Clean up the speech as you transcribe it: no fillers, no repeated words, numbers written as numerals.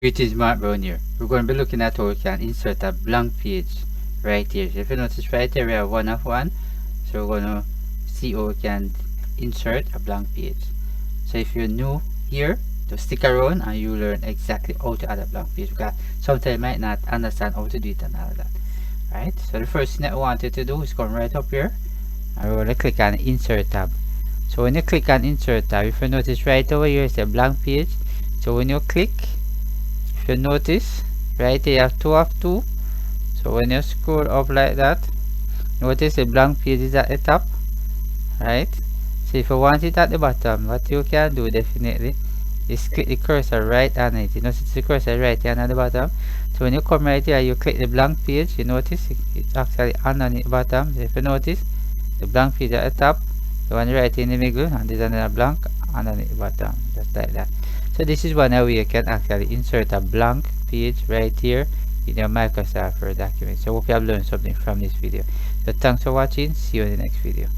It is Mark Brown here. We're going to be looking at how we can insert a blank page right here. So if you notice right here we have 1 of 1. So we're going to see how we can insert a blank page. So if you're new here, just stick around and you learn exactly how to add a blank page, because sometimes you might not understand how to do it and all that. Right? So the first thing that we want you to do is come right up here and we're going to click on insert tab. So when you click on insert tab, if you notice right over here is a blank page. So when you click, if you notice right here you have 2 of 2. So when you scroll up like that, notice the blank page is at the top, right? So if you want it at the bottom, what you can do definitely is click the cursor right on it. You notice the cursor right here at the bottom. So when you come right here, you click the blank page, you notice it's actually underneath the bottom. So if you notice the blank page at the top, the one right in the middle, and there's another blank underneath the bottom, just like that. So this is one way you can actually insert a blank page right here in your Microsoft Word document. So hope you have learned something from this video. So thanks for watching. See you in the next video.